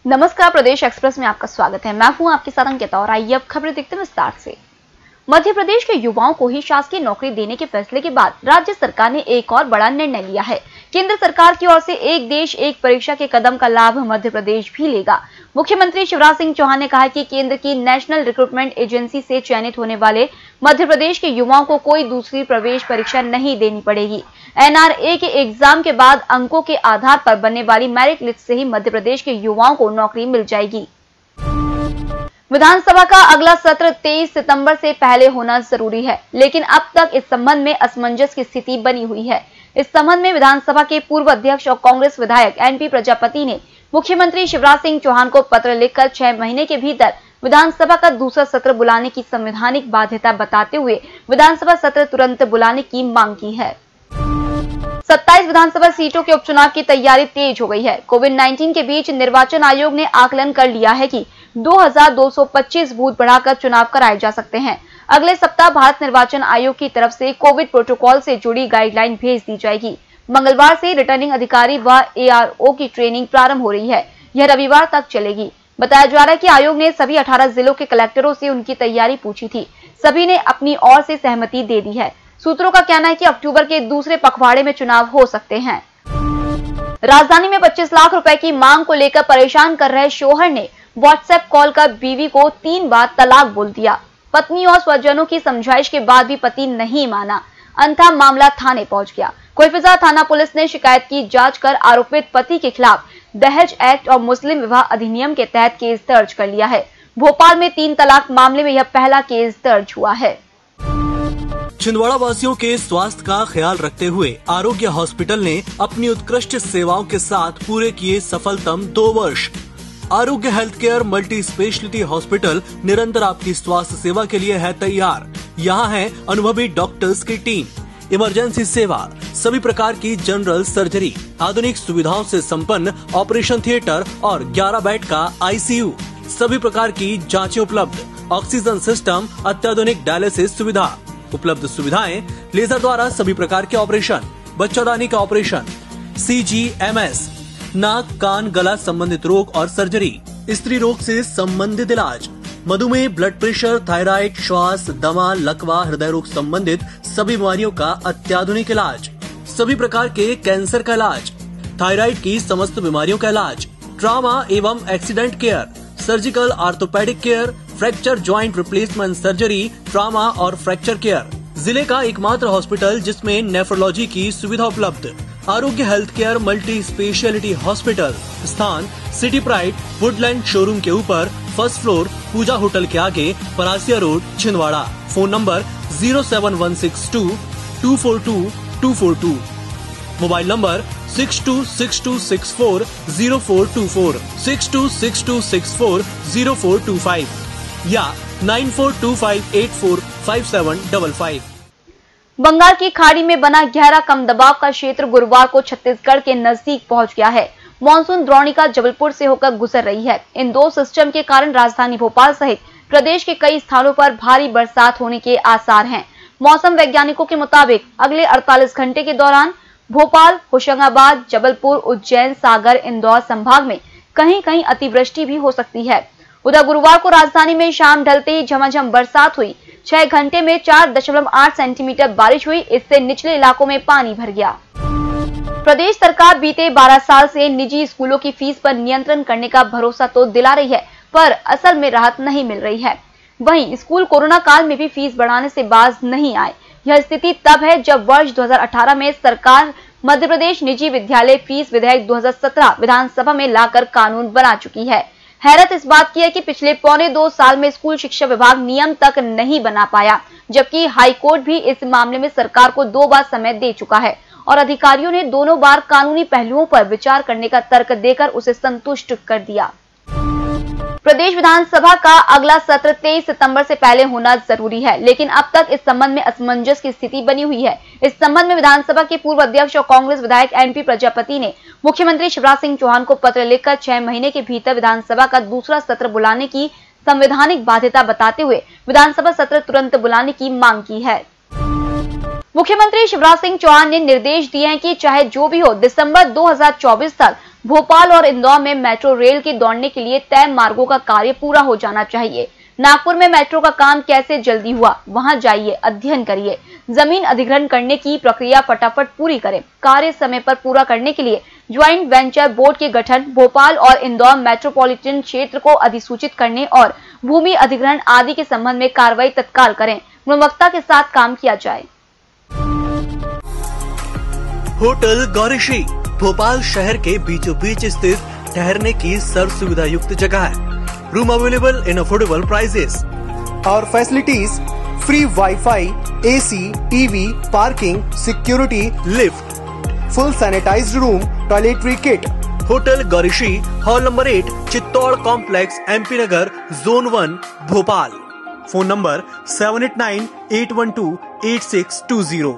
नमस्कार, प्रदेश एक्सप्रेस में आपका स्वागत है। मैं हूं आपके साथ अंकिता और आइए अब खबरें देखते हैं विस्तार से। मध्य प्रदेश के युवाओं को ही शासकीय नौकरी देने के फैसले के बाद राज्य सरकार ने एक और बड़ा निर्णय लिया है। केंद्र सरकार की ओर से एक देश एक परीक्षा के कदम का लाभ मध्य प्रदेश भी लेगा। मुख्यमंत्री शिवराज सिंह चौहान ने कहा है कि केंद्र की नेशनल रिक्रूटमेंट एजेंसी से चयनित होने वाले मध्य प्रदेश के युवाओं को कोई दूसरी प्रवेश परीक्षा नहीं देनी पड़ेगी। NRA के एग्जाम के बाद अंकों के आधार पर बनने वाली मेरिट लिस्ट से ही मध्य प्रदेश के युवाओं को नौकरी मिल जाएगी। विधानसभा का अगला सत्र 23 सितंबर से पहले होना जरूरी है, लेकिन अब तक इस संबंध में असमंजस की स्थिति बनी हुई है। इस संबंध में विधानसभा के पूर्व अध्यक्ष और कांग्रेस विधायक NP प्रजापति ने मुख्यमंत्री शिवराज सिंह चौहान को पत्र लिखकर 6 महीने के भीतर विधानसभा का दूसरा सत्र बुलाने की संवैधानिक बाध्यता बताते हुए विधानसभा सत्र तुरंत बुलाने की मांग की है। 27 विधानसभा सीटों के उपचुनाव की तैयारी तेज हो गई है। कोविड-19 के बीच निर्वाचन आयोग ने आकलन कर लिया है कि 2225 बूथ बढ़ाकर चुनाव कराए जा सकते हैं। अगले सप्ताह भारत निर्वाचन आयोग की तरफ से कोविड प्रोटोकॉल से जुड़ी गाइडलाइन भेज दी जाएगी। मंगलवार से रिटर्निंग अधिकारी व ARO की ट्रेनिंग प्रारंभ हो रही है। यह रविवार तक चलेगी। बताया जा रहा है कि आयोग ने सभी 18 जिलों के कलेक्टरों से उनकी तैयारी पूछी थी। सभी ने अपनी ओर से सहमति दे दी है। सूत्रों का कहना है कि अक्टूबर के दूसरे पखवाड़े में चुनाव हो सकते हैं। राजधानी में 25 लाख रुपए की मांग को लेकर परेशान कर रहे शौहर ने व्हाट्सएप कॉल कर बीवी को 3 बार तलाक बोल दिया। पत्नी और स्वजनों की समझाइश के बाद भी पति नहीं माना। अंततः मामला थाने पहुंच गया। कोइफिजा थाना पुलिस ने शिकायत की जांच कर आरोपित पति के खिलाफ दहेज एक्ट और मुस्लिम विवाह अधिनियम के तहत केस दर्ज कर लिया है। भोपाल में 3 तलाक मामले में यह पहला केस दर्ज हुआ है। छिंदवाड़ा वासियों के स्वास्थ्य का ख्याल रखते हुए आरोग्य हॉस्पिटल ने अपनी उत्कृष्ट सेवाओं के साथ पूरे किए सफलतम 2 वर्ष। आरोग्य health care multi speciality hospital निरंतर आपकी स्वास्थ्य सेवा के लिए है तैयार। यहाँ है अनुभवी डॉक्टर्स की टीम, इमरजेंसी सेवा, सभी प्रकार की जनरल सर्जरी, आधुनिक सुविधाओं से संपन्न ऑपरेशन थिएटर और 11 बेड का ICU, सभी प्रकार की जांचें उपलब्ध, ऑक्सीजन सिस्टम, अत्याधुनिक डायलिसिस सुविधा, उपलब्ध सुविधाएं, लेजर द्वारा सभी प्रकार के ऑपरेशन, बच्चादानी का ऑपरेशन, CGMS, नाक कान गला संबंधित रोग और सर्जरी, स्त्री रोग से संबंधित इलाज, मधुमेह, ब्लड प्रेशर, थायराइड, श्वास, दमा, लकवा, हृदय रोग संबंधित सभी बीमारियों का अत्याधुनिक इलाज, सभी प्रकार के कैंसर का इलाज, थायराइड की समस्त बीमारियों का इलाज, ट्रॉमा एवं accident care, surgical orthopaedic care, fracture joint replacement surgery, trauma और फ्रैक्चर केयर। जिले का एकमात्र हॉस्पिटल जिसमें नेफ्रोलॉजी की सुविधा उपलब्ध। आरोग्य health care multi speciality hospital, स्थान सिटी प्राइड वुडलैंड शोरूम के ऊपर, फर्स्ट फ्लोर, पूजा होटल के आगे, Parasia road, Chhindwara. Phone number 07162 242 242, mobile number 6262640424, 6262640425 या 9425845755। बंगाल की खाड़ी में बना गहरा कम दबाव का क्षेत्र गुरुवार को छत्तीसगढ़ के नजदीक पहुंच गया है। मानसून द्रोणिका जबलपुर से होकर गुजर रही है। इन 2 सिस्टम के कारण राजधानी भोपाल सहित प्रदेश के कई स्थानों पर भारी बरसात होने के आसार हैं। मौसम वैज्ञानिकों के मुताबिक अगले 48 घंटे के दौरान भोपाल, होशंगाबाद, जबलपुर, उज्जैन, सागर, इंदौर संभाग में कहीं कहीं अतिवृष्टि भी हो सकती है। उधर गुरुवार को राजधानी में शाम ढलते ही झमाझम बरसात हुई। 6 घंटे में 4.8 सेंटीमीटर बारिश हुई। इससे निचले इलाकों में पानी भर गया। प्रदेश सरकार बीते 12 साल से निजी स्कूलों की फीस पर नियंत्रण करने का भरोसा तो दिला रही है, पर असल में राहत नहीं मिल रही है। वहीं स्कूल कोरोना काल में भी फीस बढ़ाने से बाज नहीं आए। यह स्थिति तब है जब वर्ष 2018 में सरकार मध्य प्रदेश निजी विद्यालय फीस विधेयक 2017 विधानसभा में लाकर कानून बना चुकी है। हैरत इस बात की है कि पिछले 1.25 साल में स्कूल शिक्षा विभाग नियम तक नहीं बना पाया, जबकि हाईकोर्ट भी इस मामले में सरकार को 2 बार समय दे चुका है और अधिकारियों ने दोनों बार कानूनी पहलुओं पर विचार करने का तर्क देकर उसे संतुष्ट कर दिया। प्रदेश विधानसभा का अगला सत्र 23 सितंबर से पहले होना जरूरी है, लेकिन अब तक इस संबंध में असमंजस की स्थिति बनी हुई है। इस संबंध में विधानसभा के पूर्व अध्यक्ष और कांग्रेस विधायक NP प्रजापति ने मुख्यमंत्री शिवराज सिंह चौहान को पत्र लिखकर 6 महीने के भीतर विधानसभा का दूसरा सत्र बुलाने की संवैधानिक बाध्यता बताते हुए विधानसभा सत्र तुरंत बुलाने की मांग की है। मुख्यमंत्री शिवराज सिंह चौहान ने निर्देश दिए हैं कि चाहे जो भी हो, दिसंबर 2024 तक भोपाल और इंदौर में मेट्रो रेल के दौड़ने के लिए तय मार्गों का कार्य पूरा हो जाना चाहिए। नागपुर में मेट्रो का काम कैसे जल्दी हुआ, वहां जाइए, अध्ययन करिए। जमीन अधिग्रहण करने की प्रक्रिया फटाफट पूरी करें। कार्य समय पर पूरा करने के लिए ज्वाइंट वेंचर बोर्ड के गठन, भोपाल और इंदौर मेट्रोपॉलिटन क्षेत्र को अधिसूचित करने और भूमि अधिग्रहण आदि के संबंध में कार्रवाई तत्काल करें। गुणवत्ता के साथ काम किया जाए। होटल गौरीश्री भोपाल शहर के बीचों बीच स्थित ठहरने की सर्व सुविधा युक्त जगह है। Room available in affordable prices और facilities free wifi, AC, TV, parking, security, lift, full sanitised room, toiletry kit. Hotel Gaurishree, hall number 8, Chittor complex, MP Nagar, zone 1, Bhopal. Phone number 7898128620।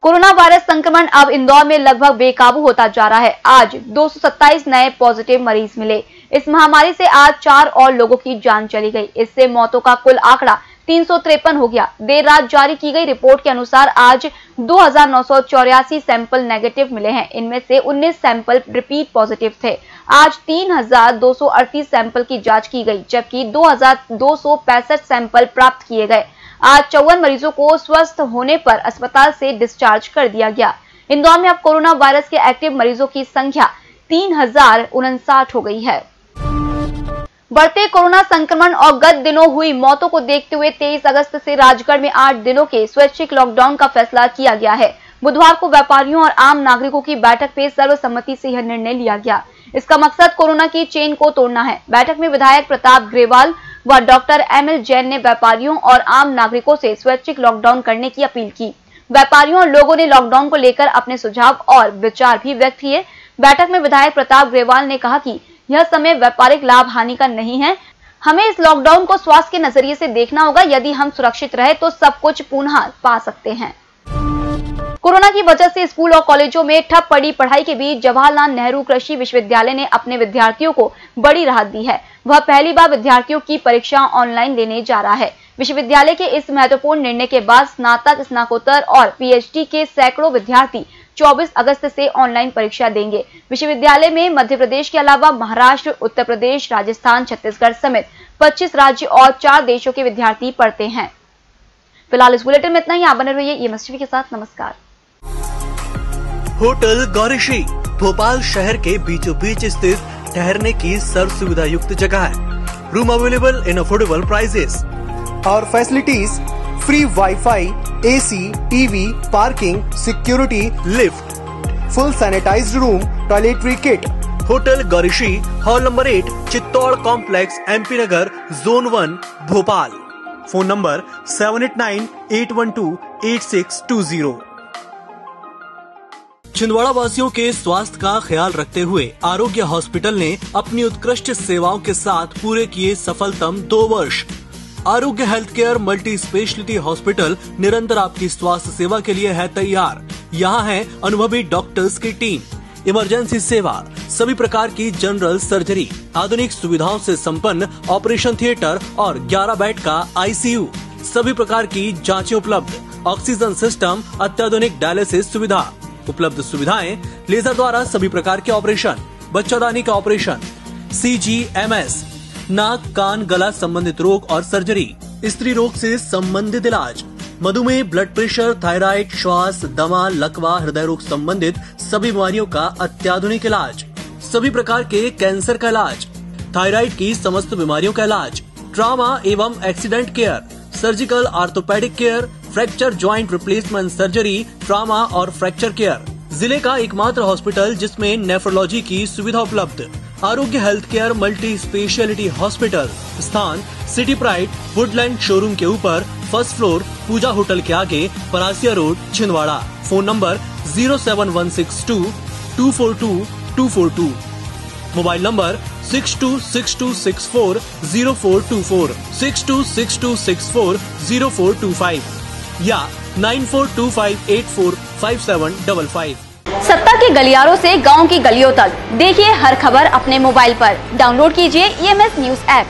Corona virus संक्रमण अब इंदौर में लगभग बेकाबू होता जा रहा है। आज 227 नए पॉजिटिव मरीज मिले। इस महामारी से आज 4 और लोगों की जान चली गई। इससे मौतों का कुल आंकड़ा 353 हो गया। देर रात जारी की गई रिपोर्ट के अनुसार आज 2984 सैंपल नेगेटिव मिले हैं। इनमें से 19 सैंपल रिपीट पॉजिटिव थे। आज 3238 सैंपल की जांच की गई, जबकि 2265 सैंपल प्राप्त किए गए। आज 54 मरीजों को स्वस्थ होने पर अस्पताल से डिस्चार्ज कर दिया गया। इंदौर में अब कोरोना वायरस के एक्टिव मरीजों की संख्या 3059 हो गई है। बढ़ते कोरोना संक्रमण और गत दिनों हुई मौतों को देखते हुए 23 अगस्त से राजगढ़ में 8 दिनों के स्वैच्छिक लॉकडाउन का फैसला किया गया है। बुधवार को व्यापारियों और आम नागरिकों की बैठक में सर्वसम्मति से यह निर्णय लिया गया। इसका मकसद कोरोना की चेन को तोड़ना है। बैठक में विधायक प्रताप ग्रेवाल व डॉक्टर ML जैन ने व्यापारियों और आम नागरिकों से स्वैच्छिक लॉकडाउन करने की अपील की। व्यापारियों और लोगों ने लॉकडाउन को लेकर अपने सुझाव और विचार भी व्यक्त किए। बैठक में विधायक प्रताप ग्रेवाल ने कहा कि यह समय व्यापारिक लाभ हानि का नहीं है। हमें इस लॉकडाउन को स्वास्थ्य के नजरिए से देखना होगा। यदि हम सुरक्षित रहे तो सब कुछ पुनः पा सकते हैं। कोरोना की वजह से स्कूल और कॉलेजों में ठप पड़ी पढ़ाई के बीच जवाहरलाल नेहरू कृषि विश्वविद्यालय ने अपने विद्यार्थियों को बड़ी राहत दी है। वह पहली बार विद्यार्थियों की परीक्षा ऑनलाइन लेने जा रहा है। विश्वविद्यालय के इस महत्वपूर्ण निर्णय के बाद स्नातक, स्नातकोत्तर और PhD के सैकड़ों विद्यार्थी 24 अगस्त से ऑनलाइन परीक्षा देंगे। विश्वविद्यालय में मध्य प्रदेश के अलावा महाराष्ट्र, उत्तर प्रदेश, राजस्थान, छत्तीसगढ़ समेत 25 राज्य और 4 देशों के विद्यार्थी पढ़ते हैं। फिलहाल इस बुलेटिन में इतना ही। आप बने रहिए EMS TV के साथ। नमस्कार। होटल गौरीश्री भोपाल शहर के बीचों बीच स्थित ठहरने की सर्व सुविधा युक्त जगह है। Room available in affordable prices और facilities free wifi, AC, TV, parking, security, lift, full sanitised room, toiletry kit. Hotel Gaurishree, hall number 8, Chittor complex, MP Nagar, zone 1, Bhopal. Phone number 7898128620। Chhindwara वासियों के स्वास्थ्य का ख्याल रखते हुए आरोग्य हॉस्पिटल ने अपनी उत्कृष्ट सेवाओं के साथ पूरे किए सफलतम 2 वर्ष। आरोग्य health care multi speciality hospital निरंतर आपकी स्वास्थ्य सेवा के लिए है तैयार। यहाँ है अनुभवी डॉक्टर्स की टीम, इमरजेंसी सेवा, सभी प्रकार की जनरल सर्जरी, आधुनिक सुविधाओं से संपन्न ऑपरेशन थिएटर और 11 बेड का ICU, सभी प्रकार की जांचें उपलब्ध, ऑक्सीजन सिस्टम, अत्याधुनिक डायलिसिस सुविधा, उपलब्ध सुविधाएं, लेजर द्वारा सभी प्रकार के ऑपरेशन, बच्चादानी का ऑपरेशन, CGMS, नाक, कान, गला संबंधित रोग और सर्जरी, स्त्री रोग से संबंधित इलाज, मधुमेह, ब्लड प्रेशर, थायराइड, श्वास, दमा, लकवा, हृदय रोग संबंधित सभी बीमारियों का अत्याधुनिक इलाज, सभी प्रकार के कैंसर का इलाज, थायराइड की समस्त बीमारियों का इलाज, ट्रॉमा एवं accident care, surgical orthopaedic care, fracture joint replacement surgery, trauma और फ्रैक्चर केयर। जिले का एकमात्र हॉस्पिटल जिसमें नेफ्रोलॉजी की सुविधा उपलब्ध। आरोग्य health care multi speciality hospital, स्थान सिटी प्राइड वुडलैंड शोरूम के ऊपर, फर्स्ट फ्लोर, पूजा होटल के आगे, Parasia road, Chhindwara. Phone number 07162242242। Mobile number 6262640424, 6262640425 या 9425845755। सत्ता के गलियारों से गांव की गलियों तक देखिए हर खबर अपने मोबाइल पर। डाउनलोड कीजिए EMS न्यूज ऐप।